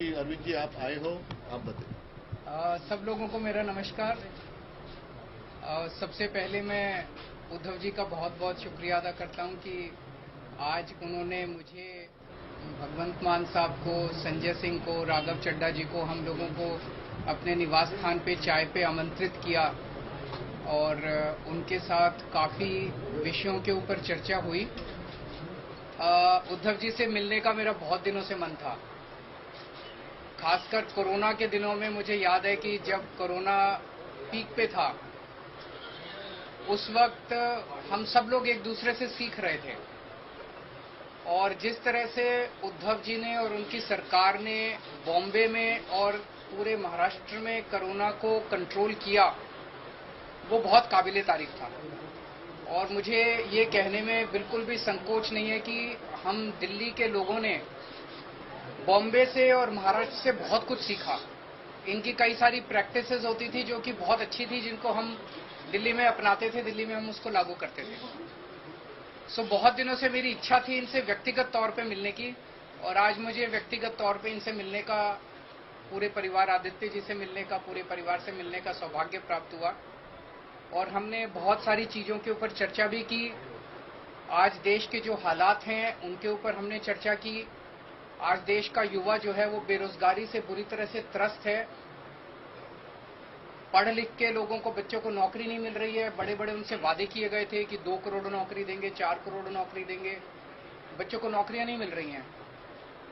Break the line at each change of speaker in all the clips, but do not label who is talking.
अरविंद जी, आप आए हो, आप बताइए।
सब लोगों को मेरा नमस्कार। सबसे पहले मैं उद्धव जी का बहुत बहुत शुक्रिया अदा करता हूं कि आज उन्होंने मुझे, भगवंत मान साहब को, संजय सिंह को, राघव चड्ढा जी को, हम लोगों को अपने निवास स्थान पे चाय पे आमंत्रित किया और उनके साथ काफ़ी विषयों के ऊपर चर्चा हुई। उद्धव जी से मिलने का मेरा बहुत दिनों से मन था। खासकर कोरोना के दिनों में मुझे याद है कि जब कोरोना पीक पे था, उस वक्त हम सब लोग एक दूसरे से सीख रहे थे और जिस तरह से उद्धव जी ने और उनकी सरकार ने बॉम्बे में और पूरे महाराष्ट्र में कोरोना को कंट्रोल किया, वो बहुत काबिले तारीफ था। और मुझे ये कहने में बिल्कुल भी संकोच नहीं है कि हम दिल्ली के लोगों ने बॉम्बे से और महाराष्ट्र से बहुत कुछ सीखा। इनकी कई सारी प्रैक्टिसेस होती थी जो कि बहुत अच्छी थी, जिनको हम दिल्ली में अपनाते थे, दिल्ली में हम उसको लागू करते थे। बहुत दिनों से मेरी इच्छा थी इनसे व्यक्तिगत तौर पे मिलने की, और आज मुझे व्यक्तिगत तौर पे इनसे मिलने का, पूरे परिवार, आदित्य जी से मिलने का, पूरे परिवार से मिलने का सौभाग्य प्राप्त हुआ। और हमने बहुत सारी चीज़ों के ऊपर चर्चा भी की। आज देश के जो हालात हैं उनके ऊपर हमने चर्चा की। आज देश का युवा जो है वो बेरोजगारी से बुरी तरह से त्रस्त है। पढ़ लिख के लोगों को, बच्चों को नौकरी नहीं मिल रही है। बड़े बड़े उनसे वादे किए गए थे कि 2 करोड़ नौकरी देंगे, 4 करोड़ नौकरी देंगे, बच्चों को नौकरियां नहीं मिल रही हैं।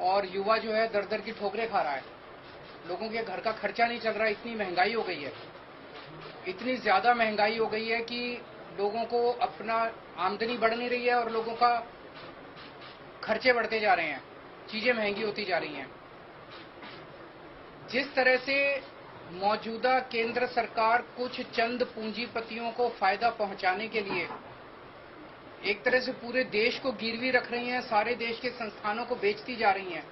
और युवा जो है दर दर की ठोकरें खा रहा है। लोगों के घर का खर्चा नहीं चल रहा, इतनी महंगाई हो गई है, इतनी ज्यादा महंगाई हो गई है कि लोगों को अपना आमदनी बढ़ नहीं रही है और लोगों का खर्चे बढ़ते जा रहे हैं, चीजें महंगी होती जा रही हैं। जिस तरह से मौजूदा केंद्र सरकार कुछ चंद पूंजीपतियों को फायदा पहुंचाने के लिए एक तरह से पूरे देश को गिरवी रख रही हैं, सारे देश के संस्थानों को बेचती जा रही हैं।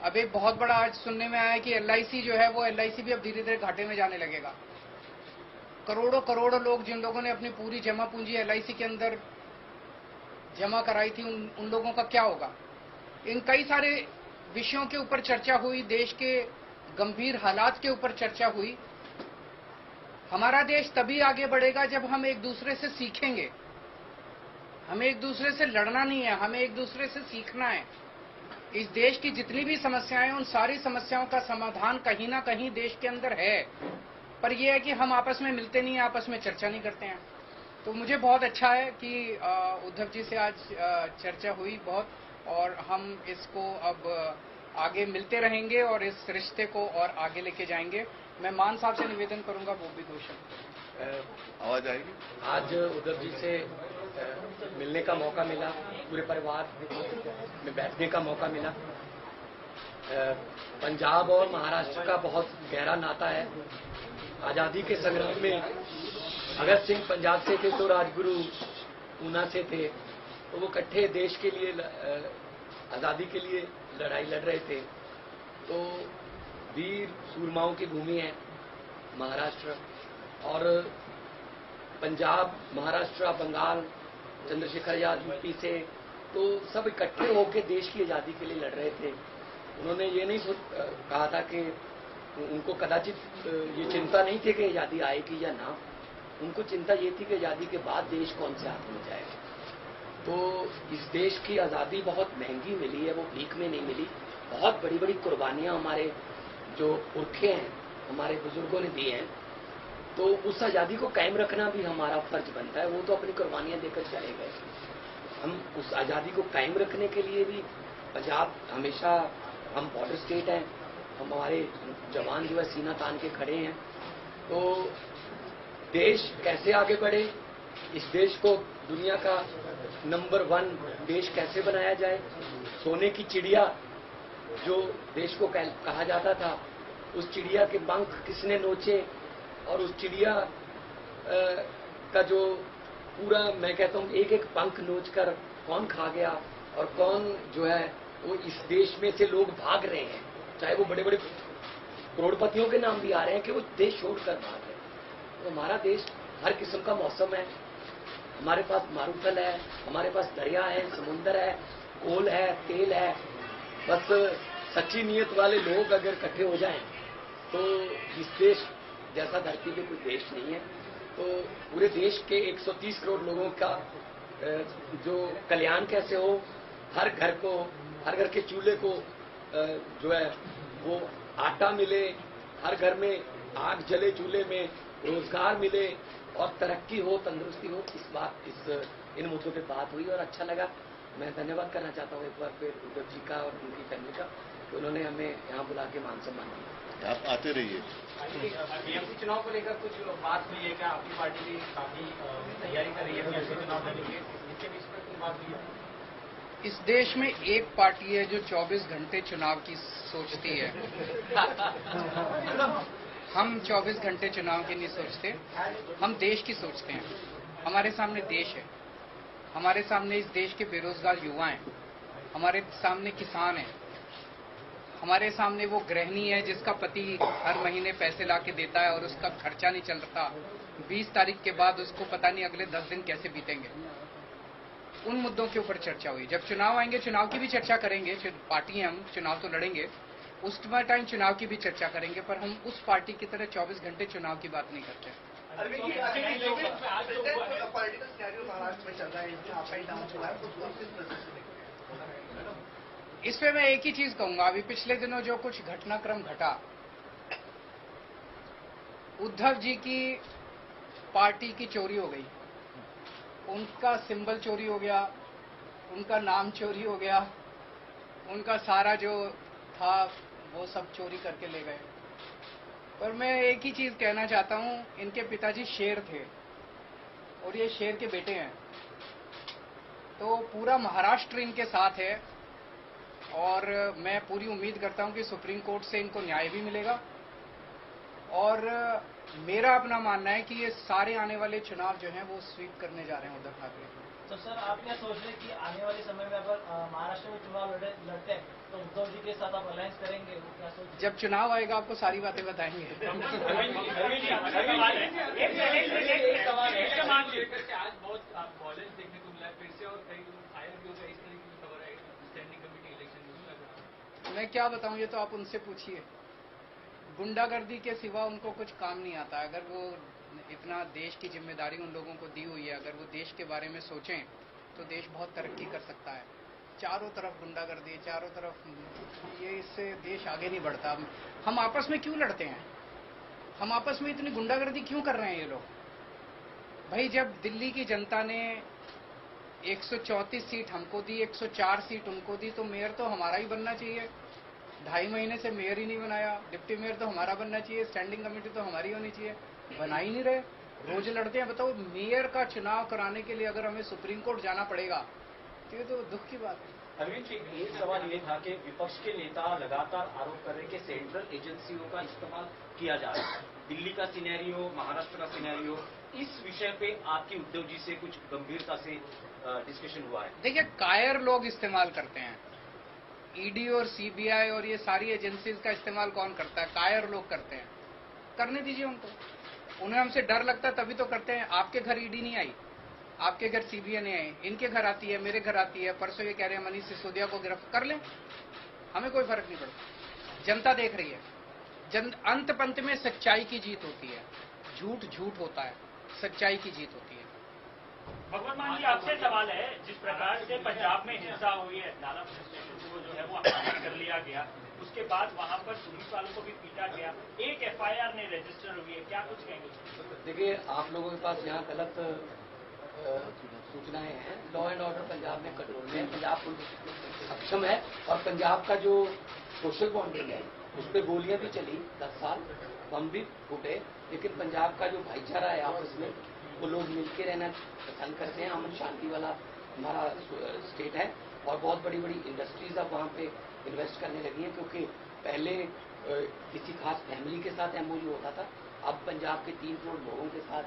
अब एक बहुत बड़ा आज सुनने में आया है कि एलआईसी जो है, वो एलआईसी भी अब धीरे धीरे घाटे में जाने लगेगा। करोड़ों करोड़ों लोग, जिन लोगों ने अपनी पूरी जमा पूंजी एलआईसी के अंदर जमा कराई थी, उन लोगों का क्या होगा। इन कई सारे विषयों के ऊपर चर्चा हुई, देश के गंभीर हालात के ऊपर चर्चा हुई। हमारा देश तभी आगे बढ़ेगा जब हम एक दूसरे से सीखेंगे। हमें एक दूसरे से लड़ना नहीं है, हमें एक दूसरे से सीखना है। इस देश की जितनी भी समस्याएं, उन सारी समस्याओं का समाधान कहीं ना कहीं देश के अंदर है, पर यह है कि हम आपस में मिलते नहीं हैं, आपस में चर्चा नहीं करते हैं। तो मुझे बहुत अच्छा है कि उद्धव जी से आज चर्चा हुई बहुत, और हम इसको अब आगे मिलते रहेंगे और इस रिश्ते को और आगे लेके जाएंगे। मैं मान साहब से निवेदन करूंगा वो भी दो शब्द।
आवाज आएगी।
आज उद्धव जी से मिलने का मौका मिला, पूरे परिवार में बैठने का मौका मिला। पंजाब और महाराष्ट्र का बहुत गहरा नाता है। आज़ादी के संग्राम में भगत सिंह पंजाब से थे तो राजगुरु ऊना से थे, तो वो इकट्ठे देश के लिए, आज़ादी के लिए लड़ाई लड़ रहे थे। तो वीर सूरमाओं की भूमि है महाराष्ट्र, और पंजाब, महाराष्ट्र, बंगाल, चंद्रशेखर आजाद यूपी से, तो सब इकट्ठे होकर देश की आज़ादी के लिए लड़ रहे थे। उन्होंने ये नहीं कहा था कि उनको कदाचित ये चिंता नहीं थी कि आज़ादी आएगी या ना, उनको चिंता ये थी कि आज़ादी के बाद देश कौन से हाथ में जाएगा। तो इस देश की आज़ादी बहुत महंगी मिली है, वो भीख में नहीं मिली। बहुत बड़ी बड़ी कुर्बानियां हमारे जो पुरखे हैं, हमारे बुजुर्गों ने दी हैं। तो उस आज़ादी को कायम रखना भी हमारा फर्ज बनता है। वो तो अपनी कुर्बानियां देकर चले गए, हम उस आज़ादी को कायम रखने के लिए भी पंजाब हमेशा, हम बॉर्डर स्टेट हैं, हमारे जवान जो है सीना तान के खड़े हैं। तो देश कैसे आगे बढ़े, इस देश को दुनिया का नंबर 1 देश कैसे बनाया जाए, सोने की चिड़िया जो देश को कहा जाता था, उस चिड़िया के पंख किसने नोचे, और उस चिड़िया का जो पूरा, मैं कहता हूँ, एक एक पंख नोच कर कौन खा गया, और कौन जो है वो इस देश में से लोग भाग रहे हैं, चाहे वो बड़े बड़े करोड़पतियों के नाम भी आ रहे हैं कि वो देश छोड़कर भाग रहे हैं। तो हमारा देश हर किस्म का मौसम है, हमारे पास मारूथल है, हमारे पास दरिया है, समुंदर है, कोल है, तेल है, बस सच्ची नीयत वाले लोग अगर इकट्ठे हो जाएं तो इस देश जैसा धरती पे कोई देश नहीं है। तो पूरे देश के 130 करोड़ लोगों का जो कल्याण कैसे हो, हर घर के चूल्हे को जो है वो आटा मिले, हर घर में आग जले चूल्हे में, रोजगार मिले और तरक्की हो, तंदुरुस्ती हो, इन मुद्दों पे बात हुई और अच्छा लगा। मैं धन्यवाद करना चाहता हूँ एक बार फिर उद्धव जी का और उनकी फैमिली का कि उन्होंने हमें यहाँ बुला के मान सम्मान दिया।
आप आते रहिए।
बीएमसी चुनाव को लेकर कुछ बात हुई है क्या? आपकी पार्टी भी काफी तैयारी कर रही है बीएमसी चुनाव लड़ने के, इसके बीच में कुछ बात हुई है?
इस देश में एक पार्टी है जो 24 घंटे चुनाव की सोचती है। हम 24 घंटे चुनाव की नहीं सोचते, हम देश की सोचते हैं। हमारे सामने देश है, हमारे सामने इस देश के बेरोजगार युवा हैं, हमारे सामने किसान हैं, हमारे सामने वो गृहिणी है जिसका पति हर महीने पैसे ला के देता है और उसका खर्चा नहीं चल रहा। 20 तारीख के बाद उसको पता नहीं अगले 10 दिन कैसे बीतेंगे। उन मुद्दों के ऊपर चर्चा हुई। जब चुनाव आएंगे चुनाव की भी चर्चा करेंगे। पार्टी है, हम चुनाव तो लड़ेंगे, उस टाइम चुनाव की भी चर्चा करेंगे, पर हम उस पार्टी की तरह 24 घंटे चुनाव की बात नहीं करते। इस पे मैं एक ही चीज कहूंगा, अभी पिछले दिनों जो कुछ घटनाक्रम घटा, उद्धव जी की पार्टी की चोरी हो गई, उनका सिंबल चोरी हो गया, उनका नाम चोरी हो गया, उनका सारा जो था वो सब चोरी करके ले गए। पर मैं एक ही चीज कहना चाहता हूं, इनके पिताजी शेर थे और ये शेर के बेटे हैं, तो पूरा महाराष्ट्र इनके साथ है और मैं पूरी उम्मीद करता हूं कि सुप्रीम कोर्ट से इनको न्याय भी मिलेगा। और मेरा अपना मानना है कि ये सारे आने वाले चुनाव जो हैं वो स्वीप करने जा रहे हैं उद्धव ठाकरे।
तो सर आप क्या सोच रहे हैं कि आने वाले समय में अगर महाराष्ट्र में चुनाव लड़ते हैं तो उद्धव जी के साथ आप अलायंस करेंगे? क्या सोच?
जब चुनाव आएगा आपको सारी बातें बताएंगे।
आज बहुत वॉयलेंस देखने को मिला फिर से और कई फायर भी हो गए, इस तरीके की खबर है स्टैंडिंग कमेटी इलेक्शन।
मैं क्या बताऊं, ये तो आप उनसे पूछिए। गुंडागर्दी के सिवा उनको कुछ काम नहीं आता। अगर वो इतना देश की जिम्मेदारी उन लोगों को दी हुई है, अगर वो देश के बारे में सोचें तो देश बहुत तरक्की कर सकता है। चारों तरफ गुंडागर्दी, चारों तरफ ये, इससे देश आगे नहीं बढ़ता। हम आपस में क्यों लड़ते हैं? हम आपस में इतनी गुंडागर्दी क्यों कर रहे हैं ये लोग? भाई जब दिल्ली की जनता ने 134 सीट हमको दी, 104 सीट उनको दी, तो मेयर तो हमारा ही बनना चाहिए। 2.5 महीने से मेयर ही नहीं बनाया, डिप्टी मेयर तो हमारा बनना चाहिए, स्टैंडिंग कमेटी तो हमारी होनी चाहिए, बना ही नहीं रहे। रोज लड़ते हैं। बताओ, मेयर का चुनाव कराने के लिए अगर हमें सुप्रीम कोर्ट जाना पड़ेगा तो ये तो दुख की बात है।
अरविंद जी, एक सवाल ये था कि विपक्ष के नेता लगातार आरोप कर रहे हैं कि सेंट्रल एजेंसियों का इस्तेमाल किया जा रहा है। दिल्ली का सिनेरियो, महाराष्ट्र का सिनेरियो, इस विषय पे आपकी उद्धव जी से कुछ गंभीरता से डिस्कशन हुआ है?
देखिए, कायर लोग इस्तेमाल करते हैं। ईडी और सीबीआई और ये सारी एजेंसीज का इस्तेमाल कौन करता है? कायर लोग करते हैं। करने दीजिए उनको। उन्हें हमसे डर लगता है तभी तो करते हैं। आपके घर ईडी नहीं आई, आपके घर सीबीआई नहीं आई, इनके घर आती है, मेरे घर आती है। परसों ये कह रहे हैं मनीष सिसोदिया को गिरफ्तार कर लें, हमें कोई फर्क नहीं पड़ता। जनता देख रही है। अंत पंत में सच्चाई की जीत होती है। झूठ झूठ होता है, सच्चाई की जीत होती है।
भगवत मान जी, आपसे सवाल है, जिस प्रकार से पंजाब में हिंसा हुई है, नाला पुलिस स्टेशन को जो है वो आजाद कर लिया गया, उसके बाद वहां पर पुलिस वालों को भी पीटा गया, एक एफआईआर नहीं रजिस्टर हुई है, क्या कुछ कहेंगे?
देखिए, आप लोगों के पास यहाँ गलत सूचनाएं हैं। लॉ एंड ऑर्डर पंजाब में कंट्रोल में है, पंजाब पुलिस सक्षम है और पंजाब का जो सोशल बॉन्डिंग है उस पर गोलियां भी चली 10 साल, बम भी फूटे, लेकिन पंजाब का जो भाईचारा है आपस में, वो लोग मिलकर रहना पसंद करते हैं। अमन शांति वाला हमारा स्टेट है और बहुत बड़ी बड़ी इंडस्ट्रीज अब वहाँ पे इन्वेस्ट करने लगी हैं, क्योंकि पहले किसी खास फैमिली के साथ एमओयू होता था, अब पंजाब के 3 करोड़ लोगों के साथ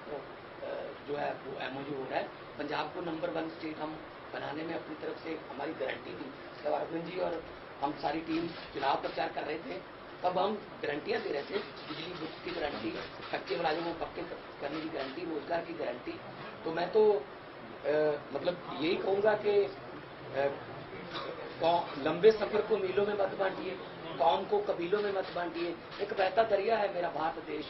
जो है वो एमओयू हो रहा है। पंजाब को नंबर 1 स्टेट हम बनाने में अपनी तरफ से हमारी गारंटी थी। जब अरविंद जी और हम सारी टीम चुनाव प्रचार कर रहे थे तब हम गारंटियां दे रहे थे, बिजली बुक्स की गारंटी, कच्चे मुलाजिम को पक्के करने की गारंटी, रोजगार की गारंटी। तो मैं तो मतलब यही कहूंगा कि लंबे सफर को मीलों में मत बांटिए। कौम को कबीलों में मत बांटिए। एक बहता दरिया है मेरा भारत देश।